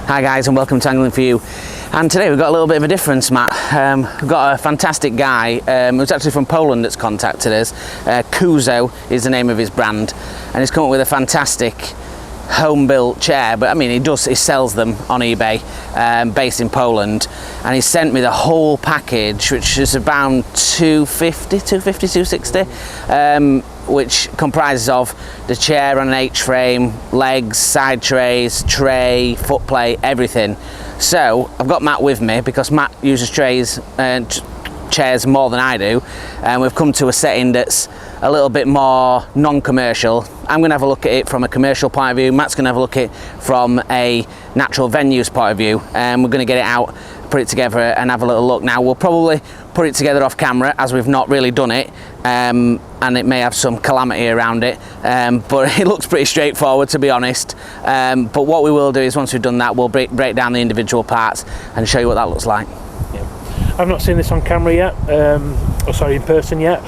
Hi guys, and welcome to Angling For You. And today we've got a little bit of a difference, Matt. We've got a fantastic guy who's actually from Poland that's contacted us. Cuzo is the name of his brand, and he's come up with a fantastic home-built chair. But I mean, he sells them on eBay, based in Poland, and he sent me the whole package, which is around 260, which comprises of the chair on an H-frame, legs, side trays, tray, footplate, everything. So I've got Matt with me because Matt uses trays and chairs more than I do, and we've come to a setting that's a little bit more non-commercial. I'm going to have a look at it from a commercial point of view. Matt's going to have a look at it from a natural venues point of view, and we're going to get it out, put it together and have a little look. Now we'll probably put it together off camera, as we've not really done it, and it may have some calamity around it, but it looks pretty straightforward, to be honest. But what we will do is, once we've done that, we'll break down the individual parts and show you what that looks like. I've not seen this on camera yet, in person yet,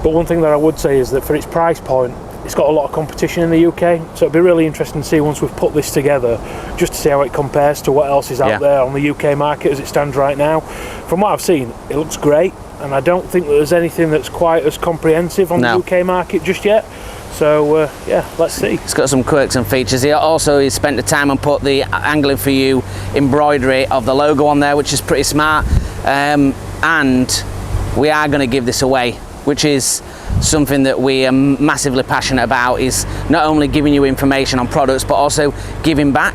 but one thing that I would say is that for its price point, it's got a lot of competition in the UK, so it'd be really interesting to see once we've put this together, just to see how it compares to what else is out there on the UK market as it stands right now. From what I've seen, it looks great, and I don't think that there's anything that's quite as comprehensive on the UK market just yet. So yeah, let's see. It's got some quirks and features. He spent the time and put the Angling For You embroidery of the logo on there, which is pretty smart. And we are going to give this away, which is something that we are massively passionate about, is not only giving you information on products but also giving back.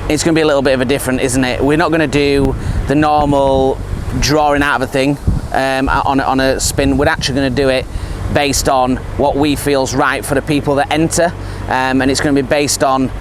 It's going to be a little bit of a different, isn't it? We're not going to do the normal drawing out of a thing on a spin. We're actually going to do it based on what we feel's right for the people that enter, and it's going to be based on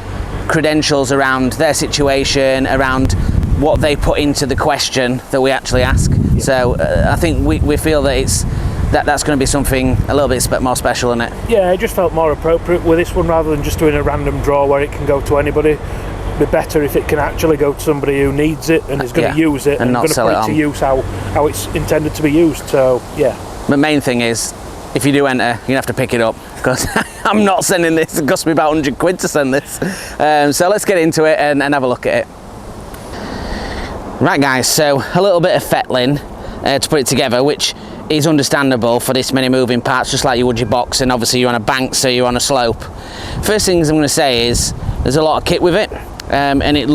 credentials around their situation, around what they put into the question that we actually ask. So I think we feel that that's going to be something a little bit more special, isn't it? Yeah, it just felt more appropriate with this one, rather than just doing a random draw where it can go to anybody. It'd be better if it can actually go to somebody who needs it and is going to use it and not going to sell put it to use how it's intended to be used. So yeah. The main thing is, if you do enter, you're gonna have to pick it up, because I'm not sending this. It cost me about 100 quid to send this. So let's get into it and have a look at it. Right guys, so a little bit of fettling to put it together, which is understandable for this many moving parts, just like you would your box, and obviously you're on a bank, so you're on a slope. First things I'm going to say is there's a lot of kit with it, and it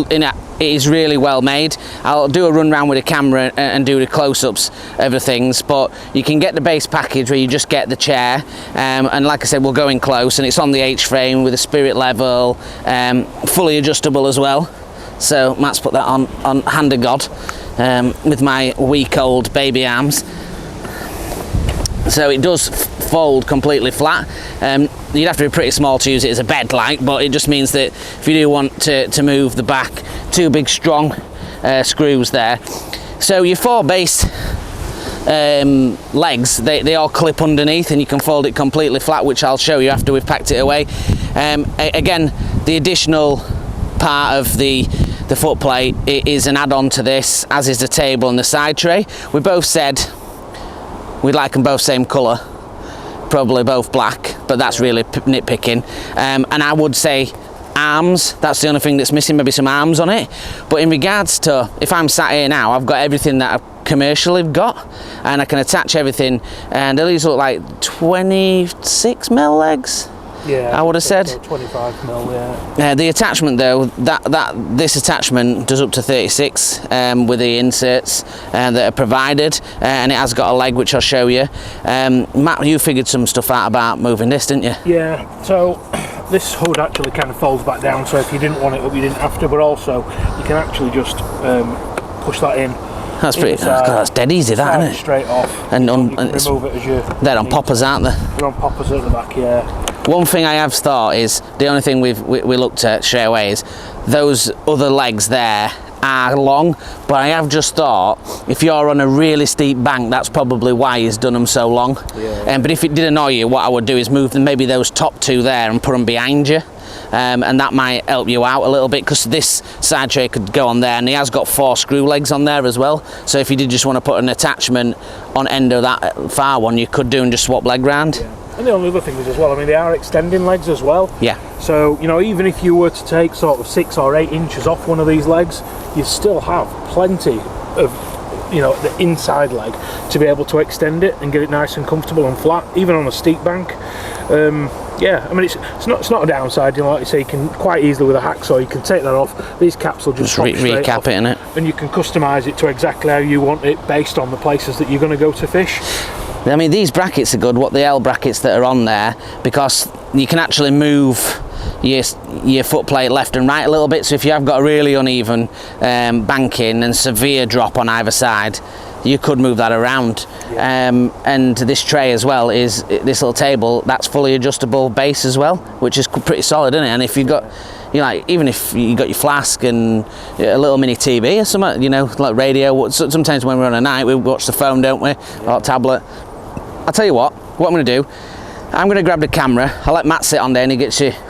is really well made. I'll do a run round with a camera and do the close-ups of the things, but you can get the base package where you just get the chair, and like I said, we'll go in close, and it's on the H-frame with a spirit level, fully adjustable as well. So Matt's put that on hand of God, with my week-old baby arms. So it does fold completely flat. You'd have to be pretty small to use it as a bed, but it just means that if you do want to move the back, two big strong screws there. So your four base legs, they all clip underneath, and you can fold it completely flat, which I'll show you after we've packed it away. Again, the additional part of the foot plate is an add-on to this, as is the table and the side tray. We both said we'd like them both same colour, probably both black, but that's really nitpicking. And I would say arms, that's the only thing that's missing, maybe some arms on it. But in regards to, if I'm sat here now, I've got everything that I've commercially got, and I can attach everything, and these look like 26mm legs. Yeah, I would have said 25mm. Yeah. The attachment though, this attachment does up to 36 with the inserts that are provided, and it has got a leg, which I'll show you. Matt, you figured some stuff out about moving this, didn't you? Yeah. So this hood actually kind of folds back down, so if you didn't want it up, you didn't have to. But also, you can actually just push that in. That's pretty. That's dead easy, that, isn't it? Straight off. And you can remove it as you. They're on poppers, aren't they? They're on poppers at the back, yeah. One thing I have thought is, the only thing we looked at straight away is those other legs there are long, but I have just thought if you're on a really steep bank, that's probably why he's done them so long. Yeah. But if it did annoy you, what I would do is move them, maybe those top two there, and put them behind you. And that might help you out a little bit, because this side tray could go on there, and he has got 4 screw legs on there as well, so if you did just want to put an attachment on end of that far one, you could do and just swap leg round. And the only other thing is as well, I mean, they are extending legs as well. Yeah. So, you know, even if you were to take sort of 6 or 8 inches off one of these legs, you still have plenty of, you know, the inside leg to be able to extend it and get it nice and comfortable and flat, even on a steep bank. Yeah, I mean, it's not a downside, you know, like you say, you can quite easily with a hacksaw, you can take that off, these caps will just pop straight recap off, it, innit? and you can customise it to exactly how you want it based on the places that you're going to go to fish. I mean, these brackets are good, what the L brackets that are on there, because you can actually move your foot plate left and right a little bit, so if you have got a really uneven banking and severe drop on either side, you could move that around. Yeah. And this tray as well is this little table that's fully adjustable base as well, which is pretty solid, isn't it? And if you've got, you know, like, even if you got your flask and a little mini TV or something, you know, like radio. Sometimes when we're on a night, we watch the phone, don't we? Yeah. Or tablet. I'll tell you what I'm going to do. I'm going to grab the camera. I'll let Matt sit on there and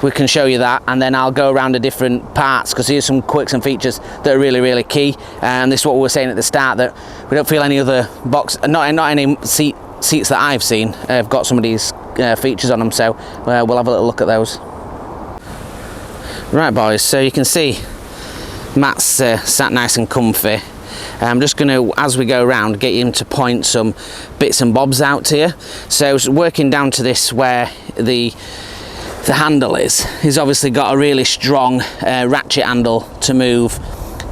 we can show you that, and then I'll go around the different parts, because here's some quirks and features that are really, really key. And this is what we were saying at the start, that we don't feel any other not any seats that I've seen have got some of these features on them, so we'll have a little look at those. Right, boys, so you can see Matt's sat nice and comfy. I'm just going to, as we go around, get him to point some bits and bobs out to you. So working down to this where the handle is, he's obviously got a really strong ratchet handle to move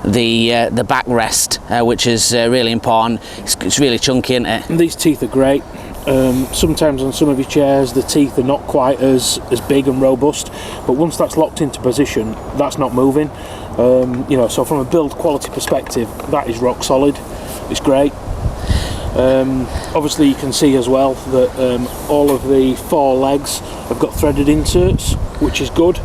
the backrest, which is really important. It's really chunky, isn't it? And these teeth are great. Sometimes on some of your chairs the teeth are not quite as big and robust, but once that's locked into position, that's not moving. You know, so from a build quality perspective, that is rock solid. It's great. Obviously you can see as well that all of the 4 legs have got threaded inserts, which is good.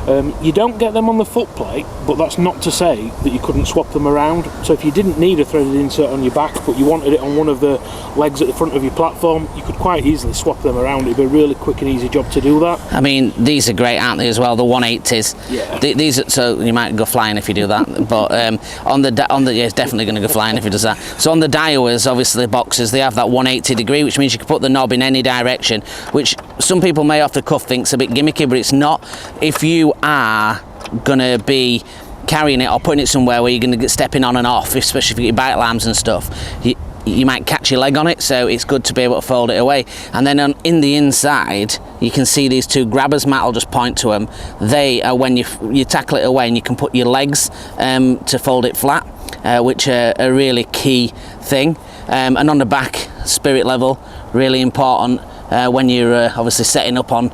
You don't get them on the foot plate, but that's not to say that you couldn't swap them around. So if you didn't need a threaded insert on your back, but you wanted it on one of the legs at the front of your platform, you could quite easily swap them around. It'd be a really quick and easy job to do that. I mean, these are great, aren't they, as well, the 180s? Yeah. These are, so you might go flying if you do that, but on the yeah, it's definitely going to go flying if he does that. So on the Daiwas, obviously boxes, they have that 180 degree, which means you can put the knob in any direction, which some people may off the cuff think's a bit gimmicky, but it's not. If you are going to be carrying it or putting it somewhere where you're going to get stepping on and off, especially if you get your bike lamps and stuff, you might catch your leg on it, so it's good to be able to fold it away. And then in the inside you can see these 2 grabbers. Matt will just point to them. They are when you tackle it away, and you can put your legs to fold it flat, which are a really key thing. And on the back, spirit level, really important. When you're obviously setting up on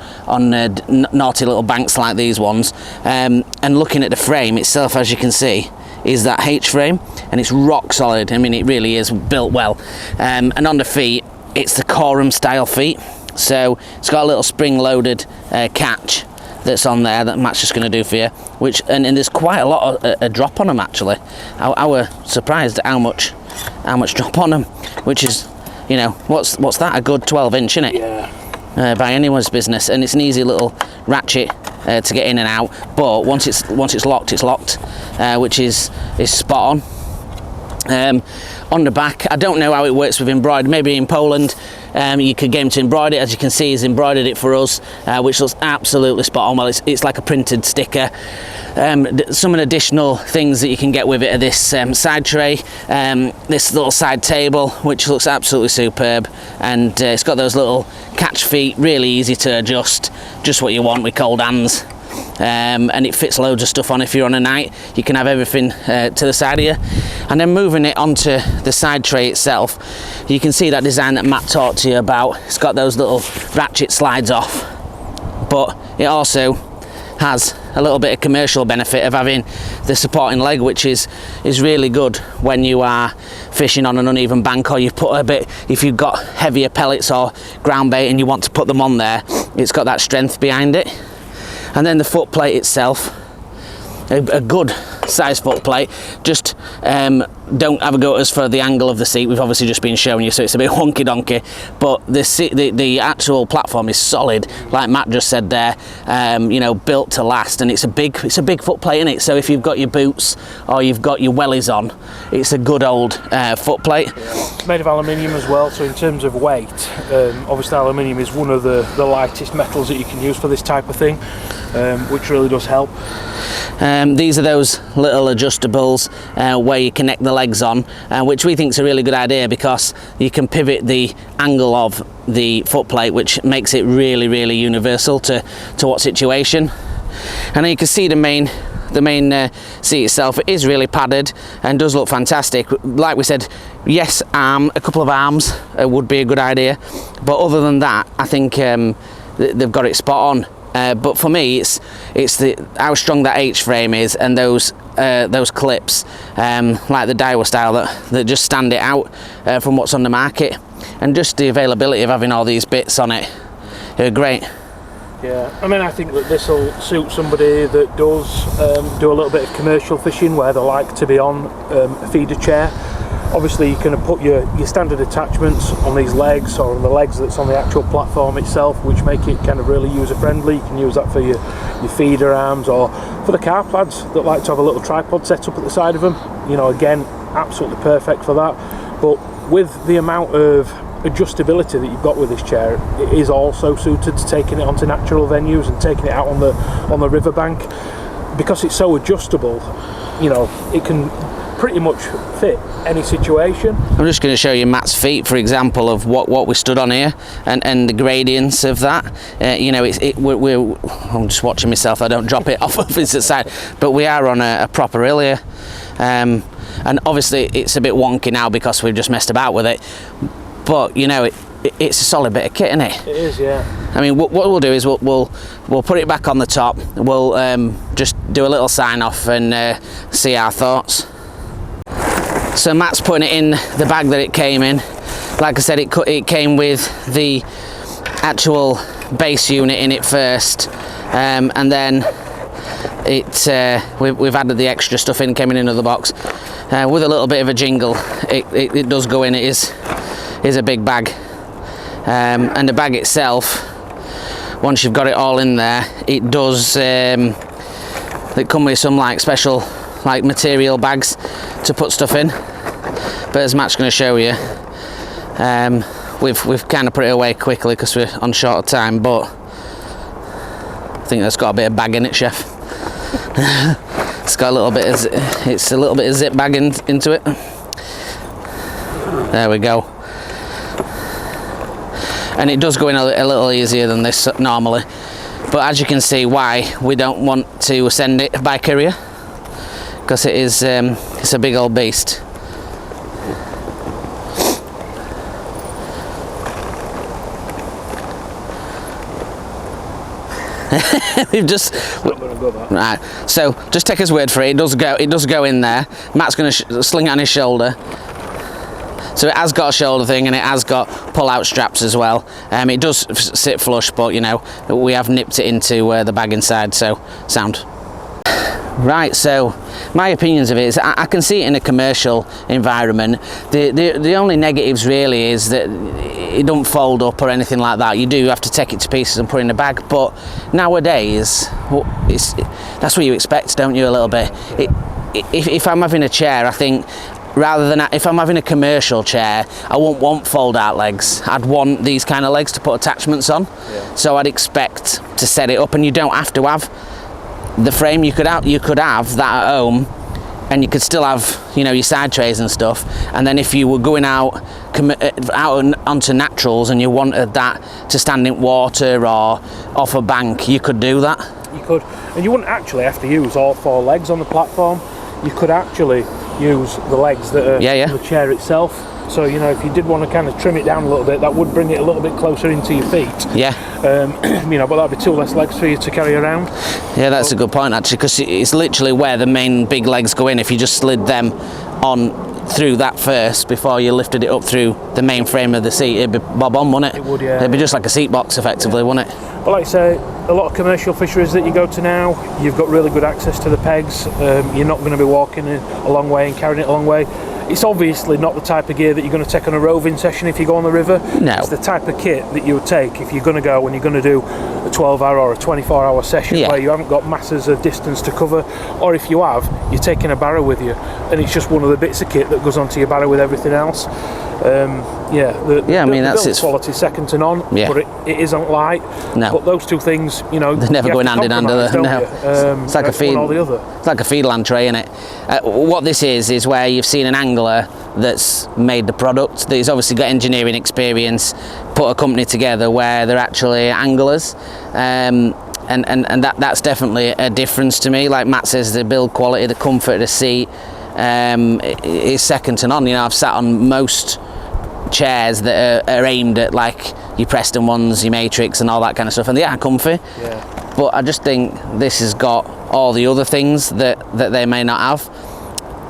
naughty little banks like these ones, and looking at the frame itself, as you can see, is that H frame, and it's rock solid. I mean, it really is built well. And on the feet, it's the Corum style feet, so it's got a little spring loaded catch that's on there that Matt's just going to do for you, and there's quite a lot of a drop on them actually. I was surprised at how much drop on them, which is, you know, what's that, a good 12 inch, isn't it? Yeah. By anyone's business, and it's an easy little ratchet to get in and out, but once it's locked, it's locked, which is spot on. On the back, I don't know how it works with embroidery. Maybe in Poland you could get him to embroider it. As you can see, he's embroidered it for us, which looks absolutely spot on. Well, it's like a printed sticker. Some additional things that you can get with it are this side tray, this little side table, which looks absolutely superb, and it's got those little catch feet, really easy to adjust, just what you want with cold hands. And it fits loads of stuff on. If you're on a night, you can have everything to the side of you. And then moving it onto the side tray itself, you can see that design that Matt talked to you about. It's got those little ratchet slides off, but it also has a little bit of commercial benefit of having the supporting leg, which is really good when you are fishing on an uneven bank, or you put a bit, if you've got heavier pellets or ground bait and you want to put them on there, it's got that strength behind it. And then the foot plate itself, a good size foot plate. Just don't have a go at us for the angle of the seat. We've obviously just been showing you, so it's a bit wonky donkey, but the actual platform is solid, like Matt just said there. You know, built to last, and it's a big foot plate in it. So if you've got your boots or you've got your wellies on, it's a good old foot plate. It's made of aluminium as well, so in terms of weight, obviously aluminium is one of the lightest metals that you can use for this type of thing, which really does help. These are those little adjustables where you connect the legs on, which we think is a really good idea, because you can pivot the angle of the foot plate, which makes it really universal to what situation. And then you can see the main seat itself. It is really padded and does look fantastic. Like we said, yes, a couple of arms would be a good idea, but other than that, I think they've got it spot on. But for me, it's how strong that H-frame is, and those clips, like the Daiwa style, that just stand it out from what's on the market, and just the availability of having all these bits on it, are great. Yeah, I mean, I think that this will suit somebody that does do a little bit of commercial fishing, where they like to be on a feeder chair. Obviously, you can put your standard attachments on these legs, or on the legs that's on the actual platform itself, which make it kind of really user-friendly. You can use that for your feeder arms, or for the carp lads that like to have a little tripod set up at the side of them. You know, again, absolutely perfect for that. But with the amount of adjustability that you've got with this chair, it is also suited to taking it onto natural venues and taking it out on the riverbank, because it's so adjustable. You know, it can pretty much fit any situation. I'm just going to show you Matt's feet, for example, of what we stood on here, and the gradients of that. You know, I'm just watching myself, I don't drop it off of its side, but we are on a proper hill here, and obviously it's a bit wonky now because we've just messed about with it, but you know, it's a solid bit of kit, isn't it? It is, yeah. I mean, what we'll do is we'll put it back on the top. We'll just do a little sign off and see our thoughts. So Matt's putting it in the bag that it came in. Like I said, it came with the actual base unit in it first, and then we've added the extra stuff in. Came in another box with a little bit of a jingle. It does go in. It is a big bag, and the bag itself, once you've got it all in there, it does. They come with some like special material bags to put stuff in, but as Matt's going to show you, we've kind of put it away quickly because we're on short of time, but I think that's got a bit of bag in it, chef. It's got a little bit of zip bag into it. There we go. And it does go in a little easier than this normally, but as you can see, why we don't want to send it by courier, because it is it's a big old beast. We've just right. So just take his word for it. It does go in there. Matt's going to sling it on his shoulder. So it has got a shoulder thing, and it has got pull-out straps as well. It does sit flush, but you know, we have nipped it into the bag inside, so sound. Right, so my opinions of it is I can see it in a commercial environment. The only negatives really is that it don't fold up or anything like that. You do have to take it to pieces and put it in a bag, but nowadays that's what you expect, don't you, a little bit. If I'm having a chair, I think, rather than if I'm having a commercial chair, I won't want fold out legs. I'd want these kind of legs to put attachments on. Yeah. So I'd expect to set it up, and you don't have to have the frame. You could have that at home, and you could still have, you know, your side trays and stuff. And then if you were going out onto naturals and you wanted that to stand in water or off a bank, you could do that. You could, and you wouldn't actually have to use all four legs on the platform. You could actually use the legs that are on the chair itself. So, you know, if you did want to kind of trim it down a little bit, that would bring it a little bit closer into your feet. Yeah. You know, but that'd be two less legs for you to carry around. Yeah, that's a good point, actually, because it's literally where the main big legs go in. If you just slid them on through that first before you lifted it up through the main frame of the seat, it'd be bob on, wouldn't it? It would, yeah. It'd be just like a seat box, effectively, wouldn't it? But like I say, a lot of commercial fisheries that you go to now, you've got really good access to the pegs. You're not going to be walking a long way and carrying it a long way. It's obviously not the type of gear that you're going to take on a roving session if you go on the river. No. It's the type of kit that you would take if you're going to go and you're going to do a 12-hour or a 24-hour session where you haven't got masses of distance to cover, or if you have, you're taking a barrow with you, and it's just one of the bits of kit that goes onto your barrow with everything else. That's build quality second to none, but it isn't light. No. But those two things, you know, they're never going hand in hand, are they? No. It's like a feed. It's like a feedland tray, isn't it? What this is where you've seen an angler that's made the product. That he's obviously got engineering experience, put a company together where they're actually anglers. And that's definitely a difference to me. Like Matt says, the build quality, the comfort of the seat is second to none. You know, I've sat on most chairs that are aimed at like your Preston ones, your Matrix and all that kind of stuff, and they are comfy. Yeah. But I just think this has got all the other things that they may not have.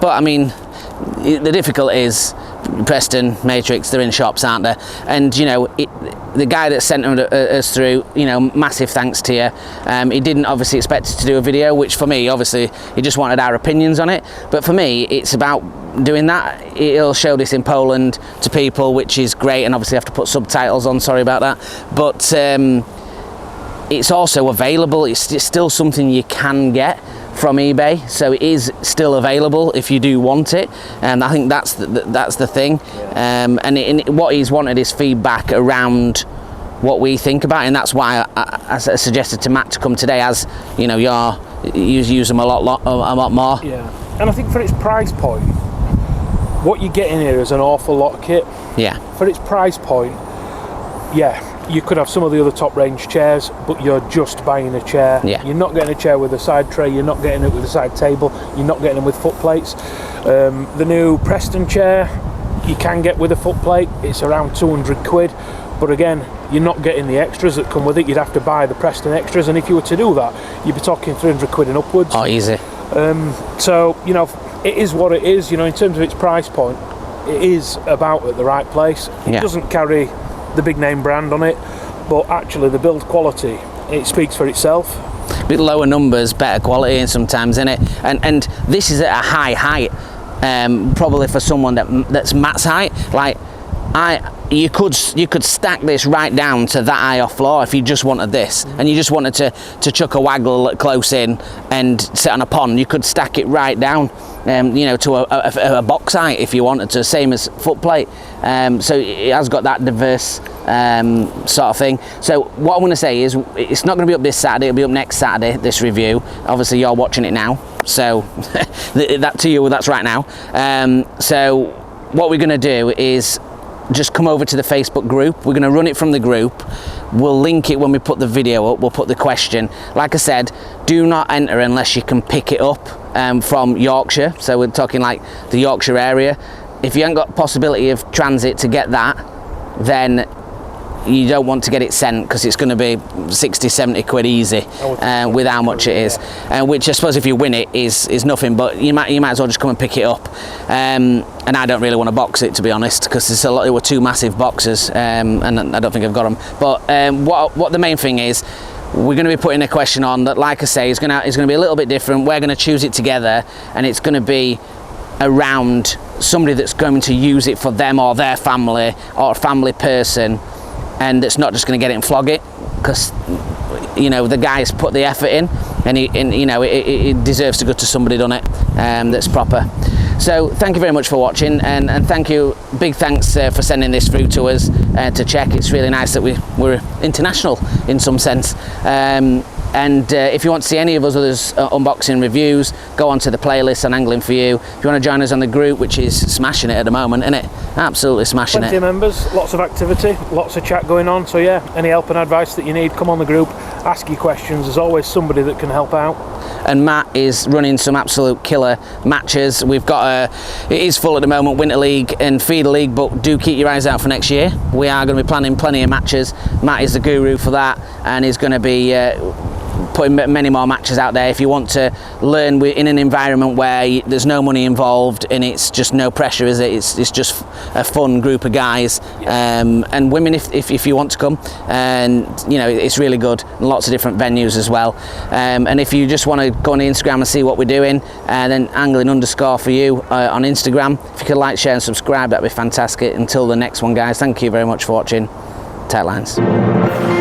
But I mean, the difficulty is Preston, Matrix, they're in shops, aren't they? And you know, the guy that sent us through, you know, massive thanks to you. He didn't obviously expect us to do a video, which for me, obviously, he just wanted our opinions on it. But for me, it's about doing that. It'll show this in Poland to people, which is great, and obviously I have to put subtitles on, sorry about that. But it's also available. It's still something you can get from eBay, so it is still available if you do want it, and I think that's the thing. What he's wanted is feedback around what we think about it, and that's why I suggested to Matt to come today, as you know, you use them a lot more. Yeah, and I think for its price point, what you're getting here is an awful lot of kit. Yeah. For its price point, yeah, you could have some of the other top range chairs, but you're just buying a chair. Yeah. You're not getting a chair with a side tray, you're not getting it with a side table, you're not getting them with foot plates. The new Preston chair you can get with a foot plate, it's around 200 quid, but again, you're not getting the extras that come with it. You'd have to buy the Preston extras, and if you were to do that, you'd be talking 300 quid and upwards. Oh, easy. So, you know, it is what it is, you know, in terms of its price point, it is about at the right place. It doesn't carry the big name brand on it, but actually the build quality, it speaks for itself. A bit lower numbers, better quality, and sometimes, in it, and this is at a high height, probably for someone that's Matt's height. Like you could stack this right down to that high off floor if you just wanted this, and you just wanted to chuck a waggle close in and sit on a pond. You could stack it right down, you know, to a box height if you wanted to, same as foot plate. So it has got that diverse sort of thing. So what I'm going to say is, it's not going to be up this Saturday, it'll be up next Saturday, this review. Obviously you're watching it now, so that to you, that's right now. So what we're going to do is just come over to the Facebook group. We're going to run it from the group. We'll link it when we put the video up. We'll put the question. Like I said, do not enter unless you can pick it up from Yorkshire. So we're talking like the Yorkshire area. If you haven't got possibility of transit to get that, then you don't want to get it sent, because it's going to be 60-70 quid easy with how much it is, which I suppose if you win it is nothing, but you might as well just come and pick it up. And I don't really want to box it, to be honest, because there's a lot. There were two massive boxes, and I don't think I've got them. But what the main thing is, we're going to be putting a question on that, like I say, is going to be a little bit different. We're going to choose it together, and it's going to be around somebody that's going to use it for them or their family, or a family person, and that's not just going to get it and flog it, because you know the guy's put the effort in, and you know it deserves to go to somebody done it that's proper. So thank you very much for watching, and thank you, big thanks for sending this through to us to check. It's really nice that we're international in some sense. And if you want to see any of us others unboxing reviews, go onto the playlist on Angling For You. If you want to join us on the group, which is smashing it at the moment, isn't it? Absolutely smashing Plenty it. of members, lots of activity, lots of chat going on. So yeah, any help and advice that you need, come on the group, ask your questions. There's always somebody that can help out. And Matt is running some absolute killer matches. We've got it is full at the moment, Winter League and Feeder League, but do keep your eyes out for next year. We are going to be planning plenty of matches. Matt is the guru for that, and is going to be putting many more matches out there. If you want to learn in an environment where there's no money involved and it's just no pressure, is it? It's just a fun group of guys, and women if you want to come, and you know, it's really good. Lots of different venues as well, and if you just want to go on Instagram and see what we're doing, then angling_for_you on Instagram. If you could like, share and subscribe, that'd be fantastic. Until the next one, guys, thank you very much for watching. Tight lines.